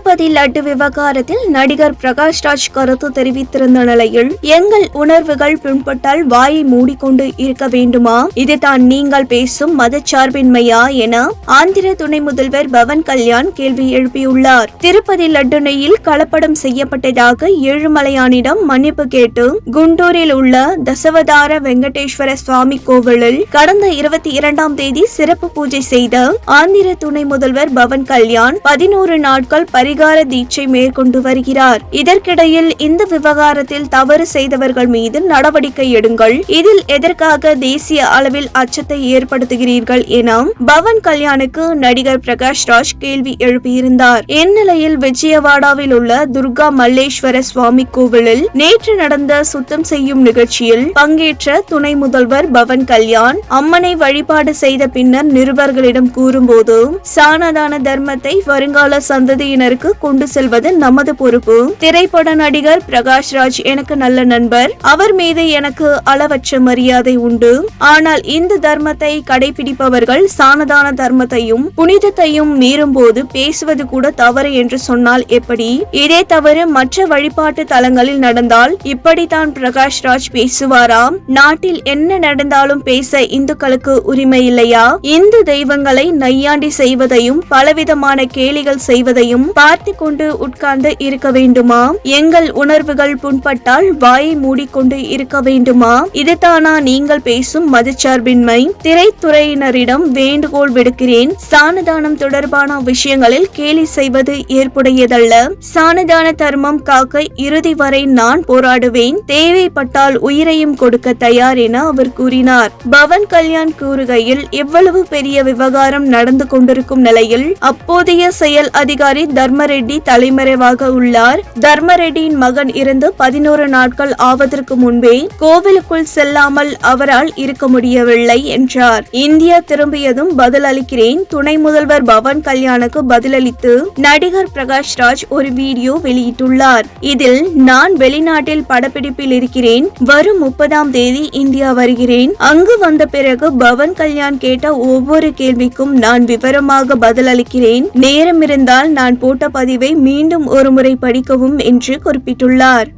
திருப்பதி லட்டு விவகாரத்தில் நடிகர் பிரகாஷ்ராஜ் கருத்து தெரிவித்திருந்த நிலையில், எங்கள் உணர்வுகள் பின்பற்றால் வாயை மூடிக்கொண்டு இருக்க வேண்டுமா? இதுதான் நீங்கள் பேசும் மதச்சார்பின்மையா என ஆந்திர துணை முதல்வர் பவன் கல்யாண் கேள்வி எழுப்பியுள்ளார். திருப்பதி லட்டுனையில் கலப்படம் செய்யப்பட்டதாக ஏழுமலையானிடம் மன்னிப்பு கேட்டு குண்டூரில் உள்ள தசவதார வெங்கடேஸ்வர சுவாமி கோவிலில் கடந்த 22ஆம் தேதி சிறப்பு பூஜை செய்த ஆந்திர துணை முதல்வர் பவன் கல்யாண் 11 நாட்கள் பரிகார தீட்சை மேற்கொண்டு வருகிறார். இதற்கிடையில் இந்த விவகாரத்தில் தவறு செய்தவர்கள் மீது நடவடிக்கை எடுங்கள், இதில் எதற்காக தேசிய அளவில் அச்சத்தை ஏற்படுத்துகிறீர்கள் என பவன் கல்யாணுக்கு நடிகர் பிரகாஷ்ராஜ் கேள்வி எழுப்பியிருந்தார். இந்நிலையில் விஜயவாடாவில் உள்ள துர்கா மல்லேஸ்வர சுவாமி கோவிலில் நேற்று நடந்த சுத்தம் செய்யும் நிகழ்ச்சியில் பங்கேற்ற துணை முதல்வர் பவன் கல்யாண் அம்மனை வழிபாடு செய்த பின்னர் நிருபர்களிடம் கூறும்போது, சானதான தர்மத்தை வருங்கால சந்ததியினருக்கு கொண்டு செல்வது நமது பொறுப்பு. திரைப்பட நடிகர் பிரகாஷ்ராஜ் எனக்கு நல்ல நண்பர், அவர் மீது எனக்கு அளவற்ற மரியாதை உண்டு. ஆனால் இந்த தர்மத்தை கடைபிடிப்பவர்கள் சானதான தர்மத்தையும் புனிதத்தையும் மீறும் போது பேசுவது கூட தவறு என்று சொன்னால் எப்படி? இதே தவறு மற்ற வழிபாட்டு தலங்களில் நடந்தால் இப்படித்தான் பிரகாஷ்ராஜ் பேசுவாராம்? நாட்டில் என்ன நடந்தாலும் பேச இந்துக்களுக்கு உரிமை இல்லையா? இந்து தெய்வங்களை நையாண்டி செய்வதையும் பலவிதமான கேலிகள் செய்வதையும் பார்த்து கொண்டு உட்கார்ந்து இருக்க வேண்டுமா? எங்கள் உணர்வுகள் புண்பட்டால் வாயை மூடிக்கொண்டு இருக்க வேண்டுமா? இதுதானா நீங்கள் பேசும் மதச்சார்பின்மை? திரைத்துறையினரிடம் வேண்டுகோள் விடுக்கிறேன், சானதானம் தொடர்பான விஷயங்களில் கேலி செய்வது ஏற்புடையதல்ல. சானதான தர்மம் காக்க இறுதி வரை நான் போராடுவேன், தேவைப்பட்டால் உயிரையும் கொடுக்க தயார் என அவர் கூறினார். பவன் கல்யாண் கூறுகையில், எவ்வளவு பெரிய விவகாரம் நடந்து கொண்டிருக்கும் நிலையில் அப்போதைய செயல் அதிகாரி தர்மரெட்டி தலைமறைவாக உள்ளார். தர்மரெட்டியின் மகன் இருந்து 11 நாட்கள் ஆவதற்கு முன்பே கோவிலுக்குள் செல்லாமல் அவரால் இருக்க முடியவில்லை என்றார். இந்தியா திரும்பியதும் பதில் அளிக்கிறேன். துணை முதல்வர் பவன் கல்யாணுக்கு பதிலளித்து நடிகர் பிரகாஷ்ராஜ் ஒரு வீடியோ வெளியிட்டுள்ளார். இதில், நான் வெளிநாட்டில் படப்பிடிப்பில் இருக்கிறேன், வரும் 30ஆம் தேதி இந்தியா வருகிறேன். அங்கு வந்த பிறகு பவன் கல்யாண் கேட்ட ஒவ்வொரு கேள்விக்கும் நான் விவரமாக பதில் அளிக்கிறேன். நேரம் இருந்தால் நான் போட்ட பதிவை மீண்டும் ஒருமுறை படிக்கவும் என்று குறிப்பிட்டுள்ளார்.